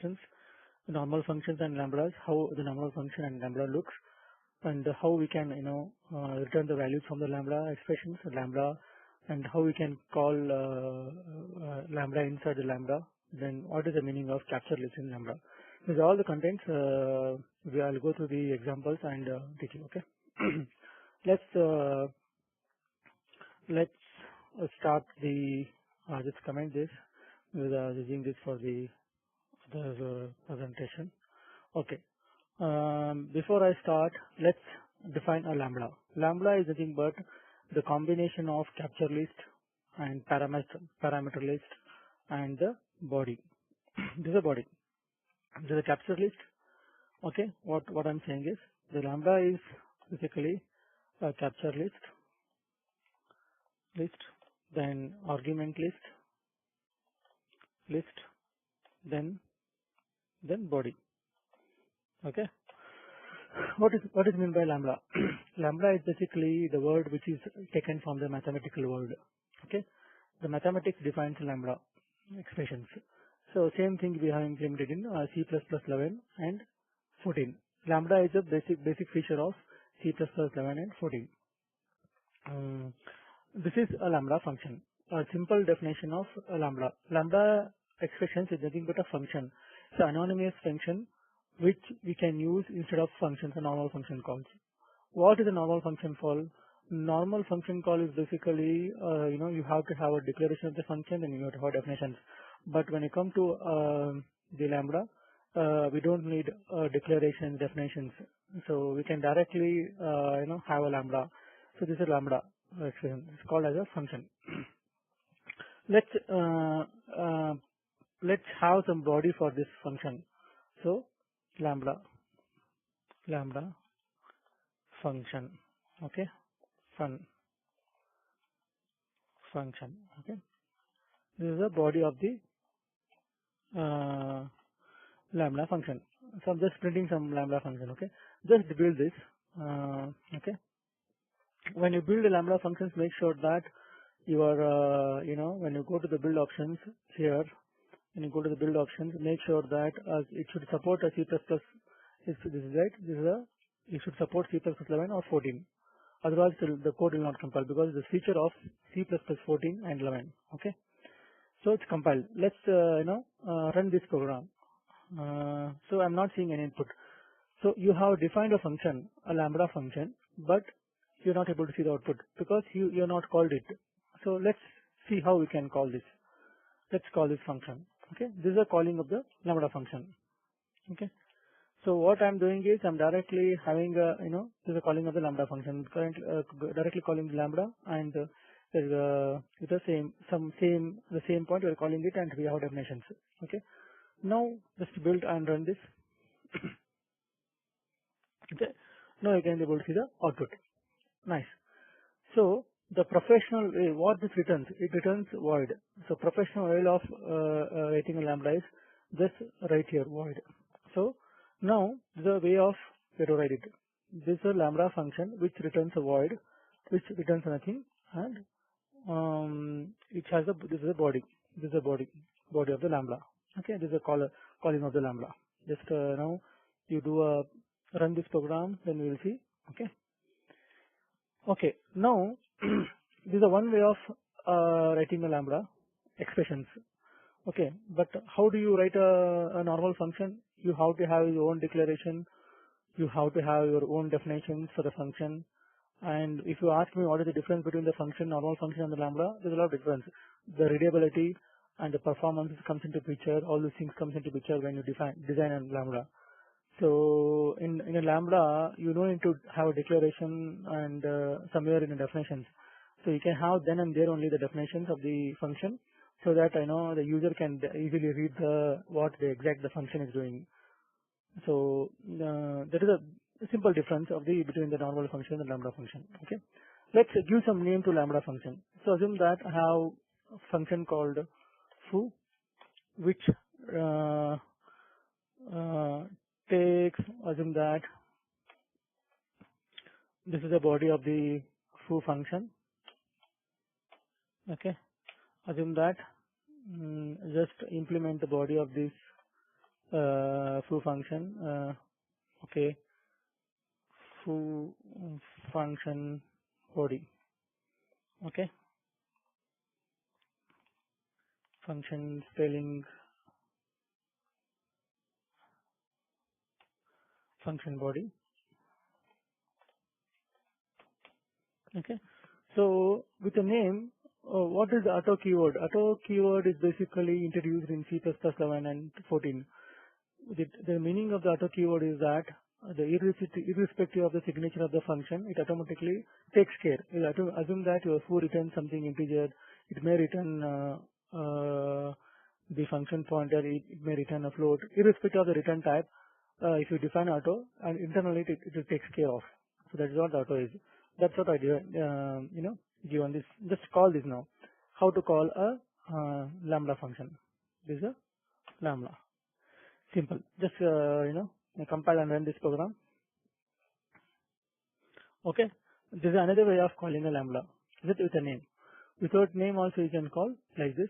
instance, the normal functions and lambdas, how the normal function and lambda looks, and how we can return the values from the lambda expressions, lambda, and how we can call lambda inside the lambda. Then what is the meaning of capture list in lambda? These are all the contents. I'll go through the examples and teach you. Okay. Let's start the. Just comment this. Using this for the presentation. Okay. Before I start, let's define a lambda. Lambda is nothing but the combination of capture list and parameter list and the body. This is a body. This is a capture list. Okay. What I'm saying is the lambda is basically a capture list, then argument list, then body. Okay. What is meant by lambda? Lambda is basically the word which is taken from the mathematical word. Okay. The mathematics defines lambda expressions. So same thing we have implemented in C++11 and 14. Lambda is a basic feature of C++11 and 14. This is a lambda function. A simple definition of a lambda. Lambda expressions is nothing but a function. It's an anonymous function which we can use instead of functions, a normal function calls. What is a normal function call? Normal function call is basically, you have to have a declaration of the function and you have to have definitions. But when you come to the lambda, we don't need declaration definitions. So we can directly, have a lambda. So this is lambda expression. It's called as a function. Let's have some body for this function. So lambda function. Okay. Function. Okay. This is the body of the lambda function. So I'm just printing some lambda function. Okay. Just build this. Okay. When you build the lambda functions, make sure that you are, when you go to the build options here, when you go to the build options, make sure that it should support a C++. This is right. It should support C++11 or 14. Otherwise, the code will not compile because it's a feature of C++14 and 11. Okay. So it's compiled. Let's run this program. So I'm not seeing any input. So you have defined a function, a lambda function, but you're not able to see the output because you're not called it. So let's see how we can call this. Let's call this function. Okay. This is a calling of the lambda function. Okay. So what I'm doing is I'm directly having a, this is a calling of the lambda function. Currently, directly calling the lambda, and there's the same point we're calling it, and we have definitions. Okay. Now just build and run this. Okay. Now you can be able to see the output. Nice. So the professional way, what this returns? It returns void. So professional way of writing a lambda is just write here void. So now the way of where to write it. This is a lambda function which returns a void, which returns nothing, and it has this is a body. This is a body of the lambda. Okay, this is a calling of the lambda. Just now you do run this program, then we will see. Okay. Okay. Now this is a one way of writing a lambda expressions. Okay, but how do you write a normal function? You have to have your own declaration. You have to have your own definitions for the function. And if you ask me what is the difference between the function, normal function, and the lambda, there's a lot of difference. The readability and the performance comes into picture. All these things comes into picture when you design a lambda. So in a lambda, you don't need to have a declaration and somewhere in the definitions. So you can have then and there only the definitions of the function, so that the user can easily read what the function is doing. So that is a simple difference between the normal function and the lambda function. Okay, let's give some name to lambda function. So assume that I have a function called foo, which assume that this is the body of the foo function. Okay, assume that just implement the body of this foo function, okay, foo function body, okay, function spelling function body, okay. So with the name, what is the auto keyword? Auto keyword is basically introduced in C++ 11 and 14. The meaning of the auto keyword is that irrespective of the signature of the function, it automatically takes care. You have to assume that your foo returns something integer. It may return the function pointer. It may return a float. Irrespective of the return type, if you define auto, and internally it takes care of. So that is what auto is. That's what I do. Give on this. Just call this now. How to call a lambda function? This is a lambda. Simple. Just compile and run this program. Okay. This is another way of calling a lambda. With a name. Without name also you can call like this.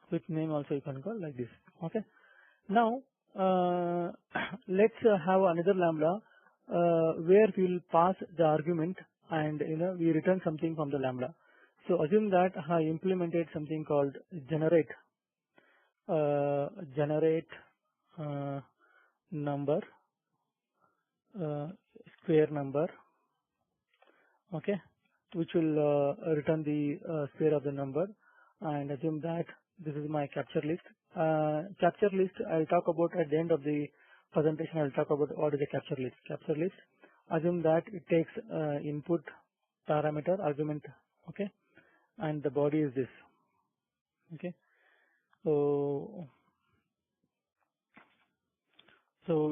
With name also you can call like this. Okay. Now let's have another lambda where we will pass the argument and we return something from the lambda. So assume that I implemented something called generate number, square number, okay, which will return the square of the number, and assume that this is my capture list. Capture list I'll talk about at the end of the presentation. I'll talk about what is a capture list. Capture list, assume that it takes input parameter argument, okay, and the body is this, okay. So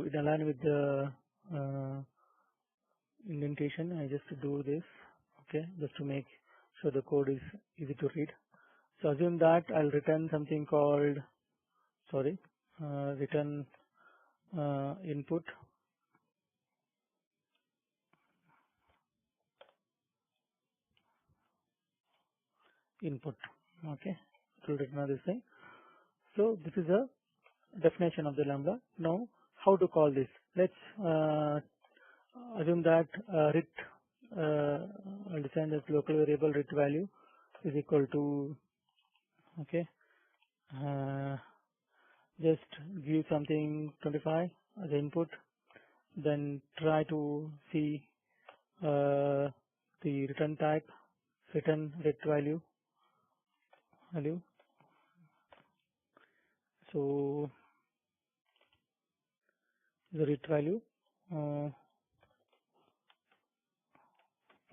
it align with the indentation. I just do this, okay, just to make sure the code is easy to read. So assume that I'll return something called, return input okay, it will return this thing. So this is a definition of the lambda. Now how to call this? Let's assume that ret I'll define this local variable ret value is equal to, okay, just give something 25 as input, then try to see the return type, return ret value. So the ret value.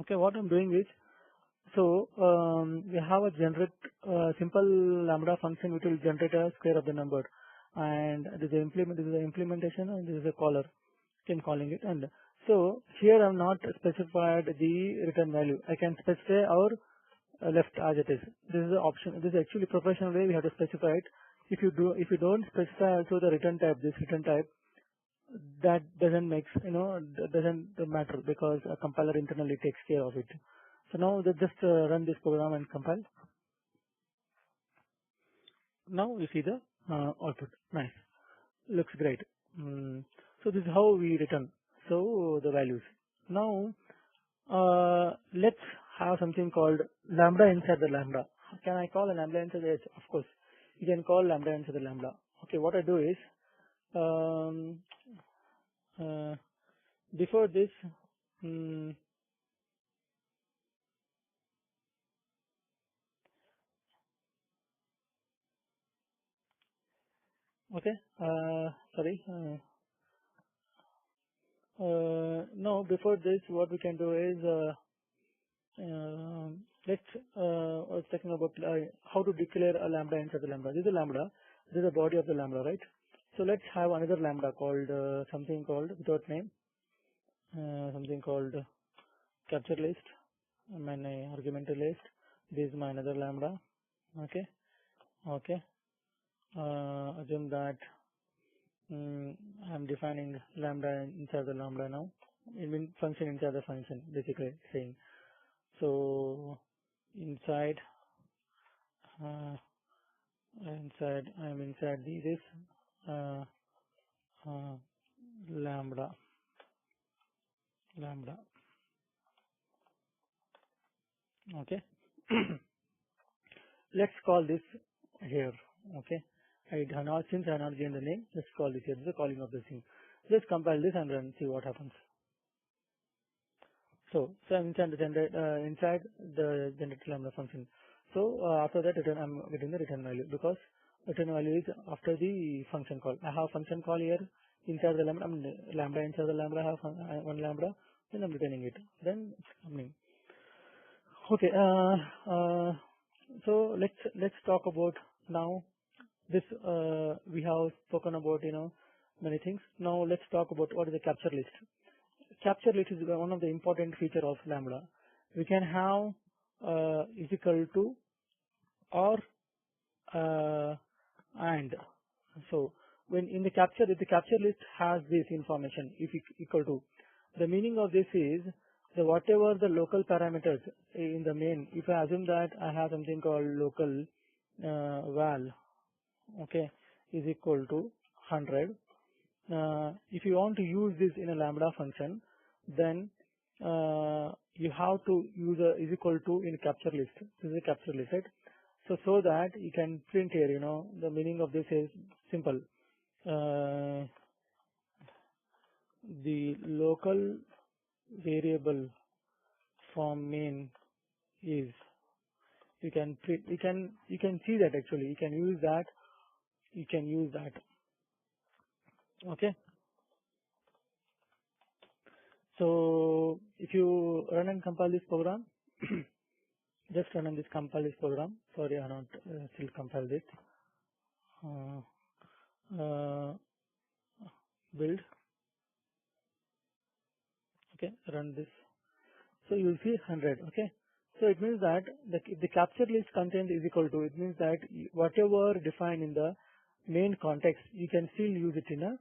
Okay, what I'm doing is, so we have a generate simple lambda function which will generate a square of the number, and this is the implementation, and this is a caller. I'm calling it, and so here I'm not specified the return value. I can specify our left as it is. This is the option. This is actually professional way we have to specify it. If you don't specify also the return type, this return type, that doesn't doesn't matter, because a compiler internally takes care of it. So now just run this program and compile. Now we see the output. Nice, looks great. So this is how we return. So the values. Now let's have something called lambda inside the lambda. Can I call a lambda inside the? Of course, you can call lambda inside the lambda. Okay, what I do is, before this, okay, sorry. No, before this, what we can do is, let's, I was talking about how to declare a lambda inside the lambda. This is a lambda. This is the body of the lambda, right? So let's have another lambda called something called without name, something called capture list, my argument list. This is my another lambda. Okay, okay. Assume that I'm defining lambda inside the lambda now. It means function inside the function, basically saying. So inside, I'm inside this. uh, uh, lambda. Okay. Let's call this here. Okay. Since I have not given the name, let's call this here. This is the calling of this thing. Let's compile this and then see what happens. So I'm inside the generated lambda function. So after that return, I'm getting the return value because return value is after the function call. I have function call here inside the lambda. Lambda inside the lambda. I have one lambda. Then I'm returning it. Then it's coming. Okay. So let's talk about now this. We have spoken about many things. Now let's talk about what is the capture list. Capture list is one of the important feature of Lambda. We can have is equal to or and. So when in the capture, if the capture list has this information, if equal to, the meaning of this is the whatever the local parameters in the main. If I assume that I have something called local val, okay, is equal to 100. If you want to use this in a lambda function, then you have to use a is equal to in capture list. This is a capture list, right? So that you can print here, the meaning of this is simple. The local variable from main is, you can see that actually you can use that. Okay. So if you run and compile this program, just run and compile this program. Sorry, I not still compile this. Build. Okay, run this. So you will see 100. Okay. So it means that the capture list content is equal to, it means that whatever defined in the main context, you can still use it in a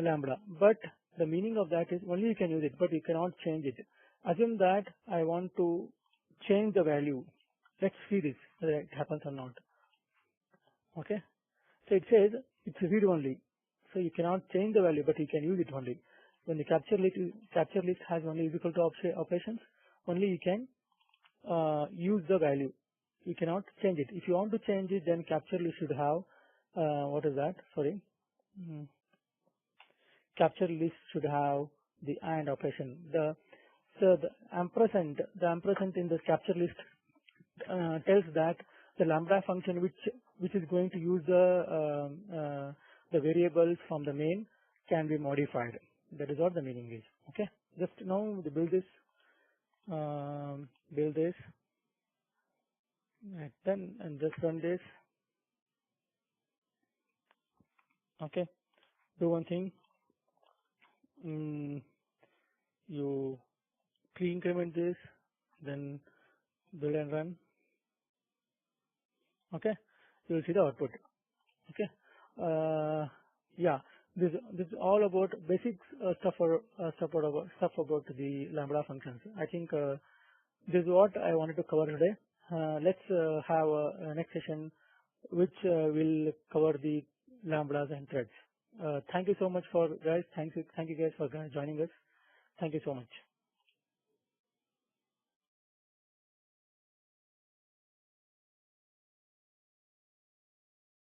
lambda. But the meaning of that is only you can use it, but you cannot change it. Assume that I want to change the value. Let's see this, whether it happens or not. Okay. So it says it's read only. So you cannot change the value, but you can use it only. When the capture list has only is equal to operations, only you can use the value. You cannot change it. If you want to change it, then capture list should have what is that? Sorry. Capture list should have the AND operation. The ampersand in the capture list tells that the lambda function which is going to use the variables from the main can be modified. That is what the meaning is. Okay. Just now build this. And just run this. Okay. Do one thing. You pre-increment this, then build and run. Okay. You will see the output. Okay. Yeah. This is all about basic stuff about the lambda functions. I think this is what I wanted to cover today. Let's have a next session which will cover the lambdas and threads. Thank you so much for guys. Thank you guys for joining us. Thank you so much.